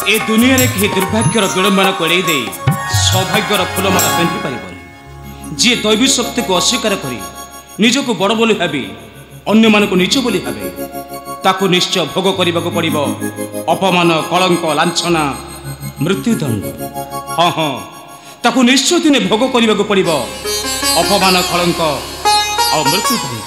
ए दुनिया रे कि दुर्भाग्यर विडंबना कड़े दे सौभाग्यर फूलमाला पेंटी पारिबनी जी दैवी शक्ति को अस्वीकार करी निजको बड़ बोली भाबी अन्य मान को नीच बोली भाबे ताकू निश्चय भोग करने को पड़िब अपमान कलंक लांछना मृत्युदंड। हाँ हाँ ताकू निश्चय दिने भोग करने को पड़िब अपमान कलंक और मृत्युदंड।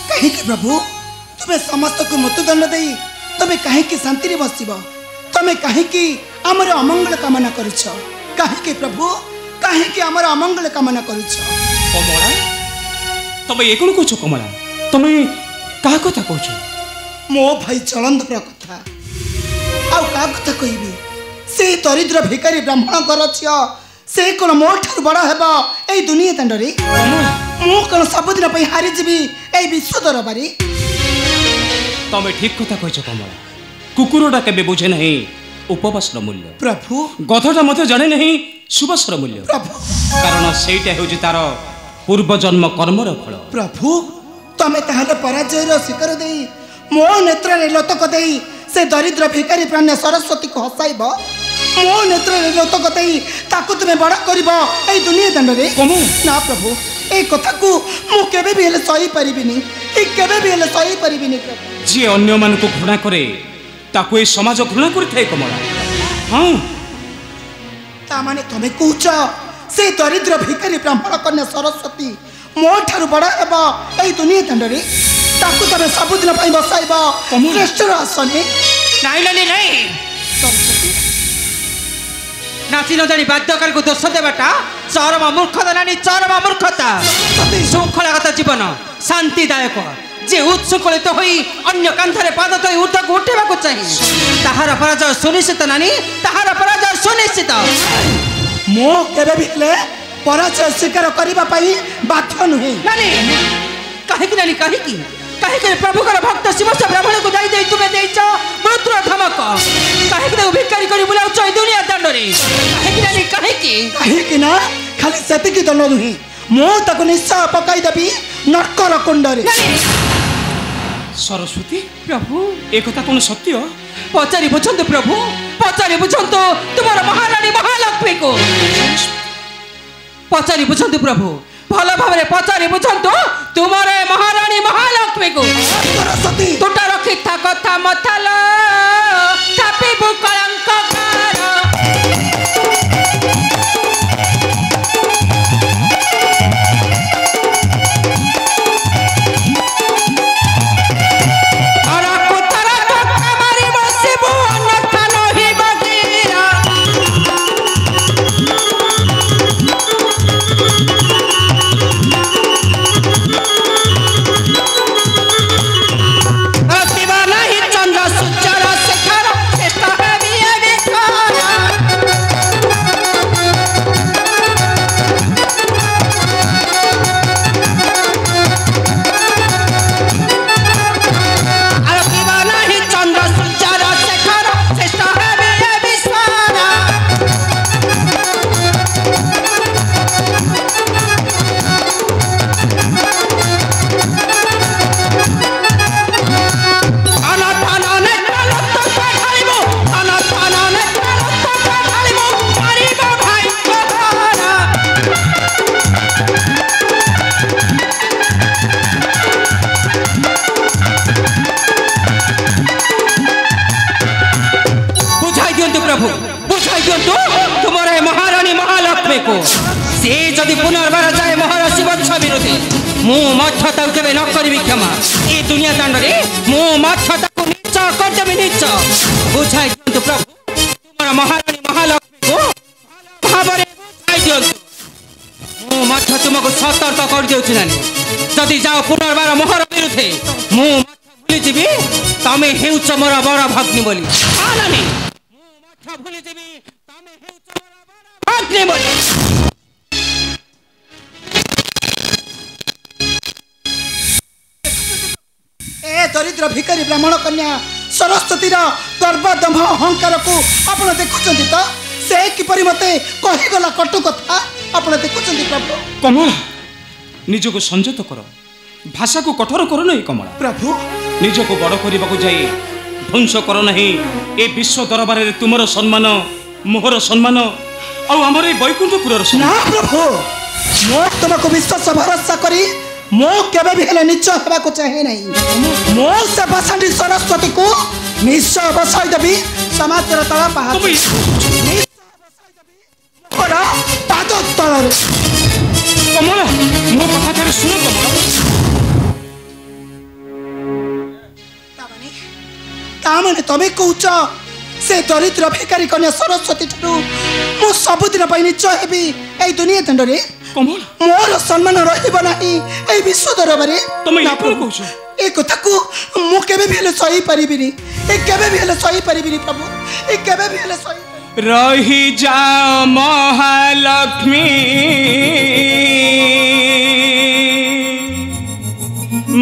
कहीं प्रभु तुम्हें समस्त को मृत्युदंड दे तुम्हें कहीं शांति बसब तुम्हें कहीं आमर अमंगल कामना करुछ कहीं प्रभु कहीं आमर अमंगल कामना करुछ। कमला तबे ये कौन कह कमला तुम्हें क्या कथा कह मो भाई चलंधर कथा आउ का कथा कहबी से दरिद्र भिकारी ब्राह्मण घर झील से कौन मो ठार बड़ हेबा ए दुनिया दांडरे मु कौन सबुदिन हारी जीवी ए विश्व दरबारी। तमें ठीक कथा कह कमला कुकुरटा केबे बुझे नहीं उपवास मूल्य प्रभु गधटा मत जाने नहीं सुबासर मूल्य प्रभु कारण सेटा हूँ तार पूर्वजन्म कर्मर फल। प्रभु तमें ताहले पराजय शिखर दे मो नेत्र लोतक दे से दरिद्र भिकारी प्राण्य सरस्वती को हसाइब मो नेत्र लोतक दे ताकू तुम्हें बड़ कर दुनिया दांडरे ना प्रभु ए कथा को मु केबे भी हेले सही परिबिनी केबे भी हेले सही परिबिनी प्रभु जी अन्य मान को घृणा करे ताकू ए समाज घृणा करथाय कमला। हाँ ता माने तमे कहूच से दरिद्र भिकारी ब्राह्मण कन्या सरस्वती मो ठार बड़ हेबा ए दुनिया दांडरे ताकू तमे सबुदिन पई बसाइब श्रेष्ठ आसने नहीं नहीं नहीं सरस्वती नाची न जानी बाध्यकार को दोष देवाटा चरम मूर्खता नानी चरम मूर्खता। शृंखलागत जीवन शांतिदायक जे उत्सुकलित तो होई अन्य कांधरे पाद तो ऊर्ध्व को उठेबाको चाहिए ताहार पराजय सुनिश्चित नानी ताहार पराजय सुनिश्चित। मो केबे भी हेले पराजय स्वीकार करिबा पई बाध्य नुहे नानी काहे कि नानी काहे कि प्रभु कर भक्त शिव से ब्राह्मण को जाई दे तुमे देइछ मृत्यु धमक काहे कि भिकारी करी बुलाउ छ दुनिया दंडरे काहे कि ना खाली सेति की दंड नुहे मो ताको निश्चय पकाई देबी नरकर कुंडरे। सरस्वती प्रभु एक कथा कौन सत्य पचारि बुझंतु प्रभु पचारि बुझंतु तुम्हारा महारानी महालक्ष्मी को पचारि बुझंतु प्रभु भल भाव पचारि बुझंतु तुम्हारे महारानी महालक्ष्मी को तुटा रखी था कथा मथाल छापिबु कलंक से जदि पुनर्बार जाए महर्षि वत्स विरोधी मु मठता केबे न करिबि क्षमा ए दुनिया दांडरे मु मठता को नीच करदेबि नीच बुझाई दियंतु प्रभु तुम्हारा महारानी महालक्ष्मी को भावरे बुझाई दियंतु मु मठ तुमको सतर्क कर देउछि नानी जदि जाओ पुनर्बार मोहर विरुद्धे मु मठ भूली जीबी तमे हेउछ मोर बड़ भग्नी बोली आ नानी मु मठ भूली जीबी तमे हेउछ मोर बड़ भग्नी बोली। दरिद्र भिकारी ब्राह्मण कन्या सरस्वती गर्वदम्भ अहंकार को आप देखुं तो से किपरि मते कहीगला कटु कथा आप देखुं प्रभु। कमला निज को संयत कर भाषा को कठोर कर नहीं कमला प्रभु निज को बड़ करने जाए ধ্বংস কর नहीं ए विश्व दरबार रे तुमर सम्मान मोहर सम्मान और आमर ए बैकुंठपुर ना प्रभु मो तुमको विश्वास भरोसा करी मो केबे भी हेले निश्चय हेबा को चाहे नहीं मो से बसंडी सरस्वती को निश्चय बसाई देबी समाज रे तळा पहाड़ ओरा पाद तळ रे कमला मो कथा थारे सुन कमला तामने तमे कहूच से दरिद्र भिकारी कन्या सरस्वती ठू मो सबुदिन पाई निश्चय हेबी ए दुनिया दंडरे कमला मोर सम्मान रहिबो नाही ए विश्व दरबारे तमे ई कोन कहूछ ए कथा को मु केबे भी हेले सही परिबिनी ए केबे भी हेले सही परिबिनी प्रभु ए केबे भी हेले सही रही जा महालक्ष्मी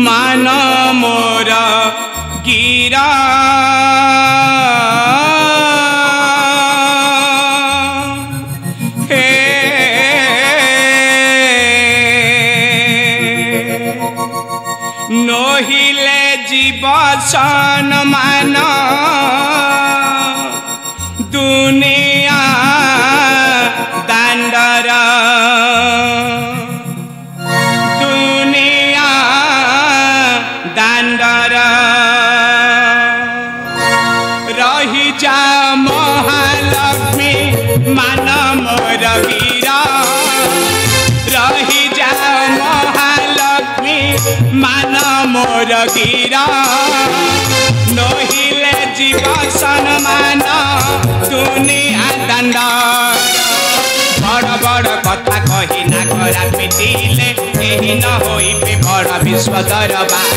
मान मोर गिरा नहिले जीव सम्मान दुनिया दांडर दुनिया दांडर रही जा महालक्ष्मी मान मोर वीरा रही जा महालक्ष्मी मान मोर वीरा नहिले जीव सम्मान दुनिया दंड बड़ बड़ कथा कही नागरा पिटिले एही न होइबे बड़ विश्व दरबार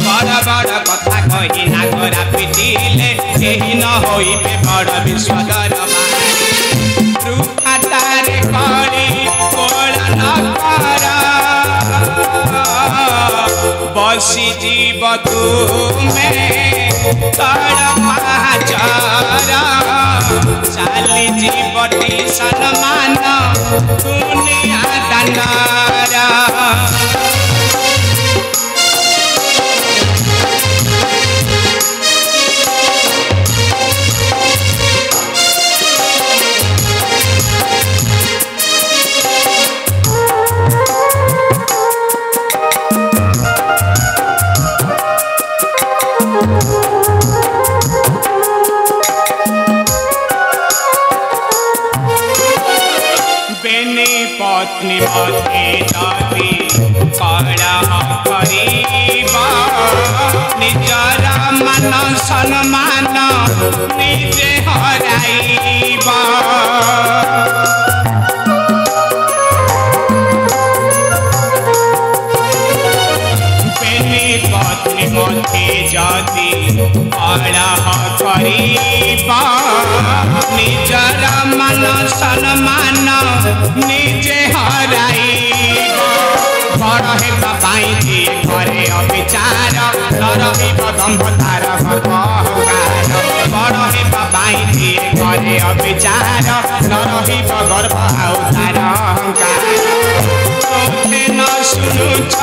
बड़ बड़ कथा कही नागरा पिटिले एही न होइबे बड़ विश्व दरबार रूपातारे करी कोल न कर बसी जीव तुमे चाली जीवटी सम्मान दुनिया दंडारा पत्नी मते जाति कलह करिबा निजर मान सम्मान निजे हराइबा बेनी पत्नी मते जाति कलह करिबा निजर मान सम्मान निजे हराइब बड़ हेबा पाई जे घरे अविचार न रहिब दम्भतार गर्भकार बड़ हेबा पाई जे घरे अविचार न रहिब गर्भ आउतार अहंकार तोथे न सुनुछ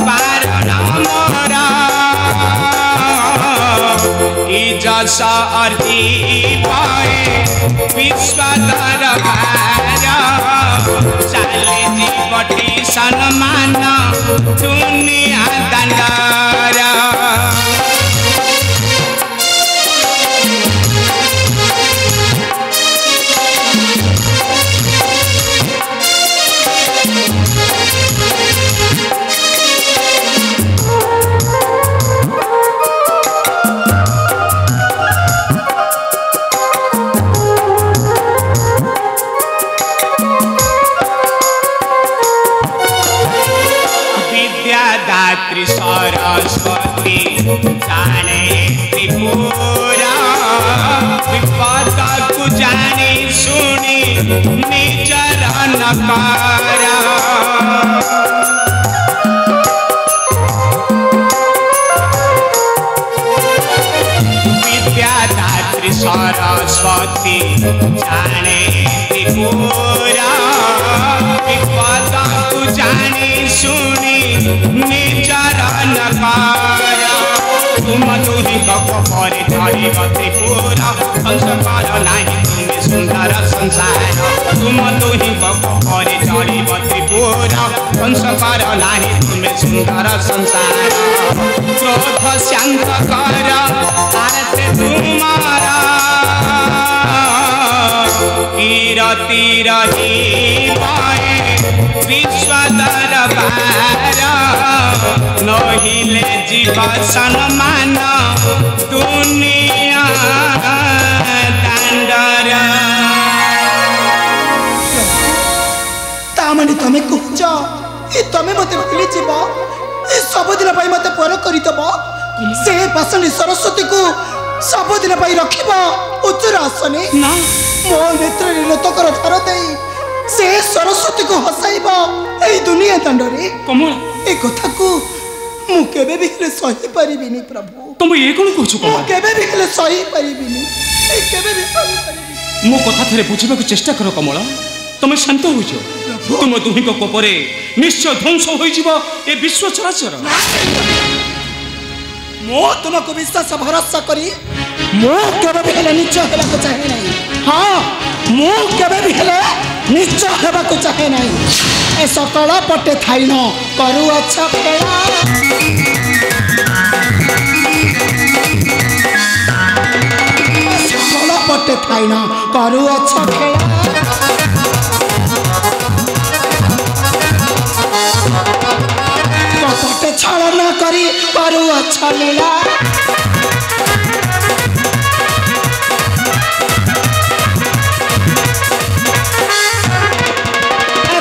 पारण मोर ई जस अर्धी पाए विश्व दरबार चाले जीवटी सम्मान दुनिया दंडार दात्री सरस्वती जाने त्रिपुरा विपद को जाने सुनी निजर नकारा विद्यादात्री सरस्वती जाने त्रिपुरा विपद को जाने सुनी निजर नकारा तुम तुही कोपरे चलिब त्रिपुर संसार नाही तुमे सुंदर संसार तुम दुही कोपरे चलिब त्रिपुर संसार नाही तुमे सुंदर संसार क्रोध शांत कर आरते तुम्हारा कीरति रही पाए विश्व दरबार नहिले जीव सम्मान दुनिया दांडर तामाने तमे कहूच ए तमे मते भूली जीव ए सबदिन पाई मते पर करितब से पासनी सरस्वती को सबदिन पाई रखिब उच्चर आसने ना मो नेत्र लोतकर धर देई से सरस्वती को हसाइब ए दुनिया दांडरे कमला ए कथा को मु केबे भी हेले सही परिबिनी प्रभु तुम ये कौन कहूछ मु कमला केबे भी हेले सही परिबिनी ए केबे भी सही परिबिनी मो कथा थरे बुझिबा चेष्टा कर कमला तुम शांत हो जाओ तुम दुही कोपरे निश्चय ध्वंस हो ए विश्व चराचर मो तुमको विश्वास भरोसा करी मो केबे भी हेले निश्चय हेबा को चाहे नहीं हां मो केबे भी हेले निश्चय हेबा को चाहे नहीं ए सकल पटे थाई न करू अच्छा खेला सकल पटे थाई न करू अच्छा खेला कपटे छलना करी करू अच्छा लीला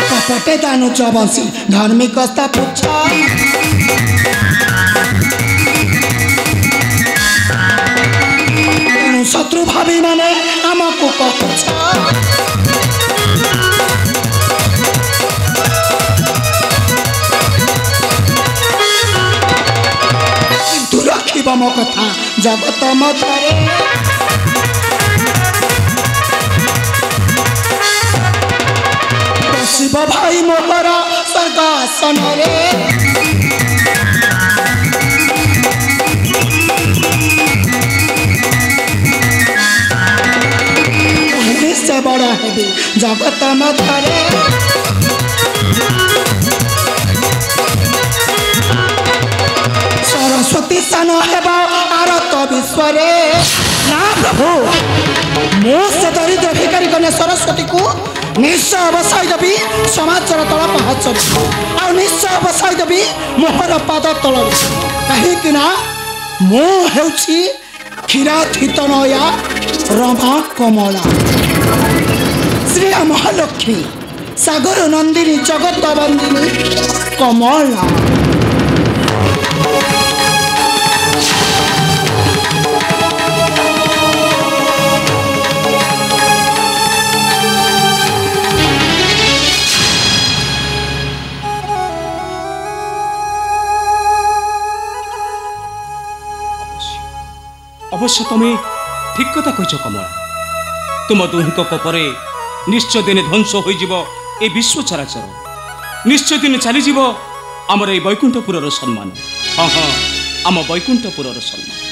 कपटे दानु चबसी धार्मिक अवस्था पूछ शत्रु भावी माने आमको कहुछ तू रखिब मो कथा जगत मधरे शिव भाई मोहर स्वर्गासन रे से बड़ा हेबी जगत मधरे सरस्वती सान हेबा आरत विश्वरे ना प्रभु मो से दरिद्र भिखारी कन्या सरस्वती को निश्चय अवसाय देवी समाजर तल पहाच आ निश्चय अवसाय देवी मोहर पाद तल कहीं मो हेउछि क्षीराथित नया रमा कमला श्री महालक्ष्मी सागर नंदिनी जगत बंदिनी कमला अवश्य तुम्हें ठीक कथा कह कमला तुम दुही कोपरे निश्चय दिन ध्वंस हो विश्व चराचर निश्चय दिन चलीज आमर ये वैकुंठपुर सम्मान हाँ हाँ आम वैकुंठपुर सम्मान।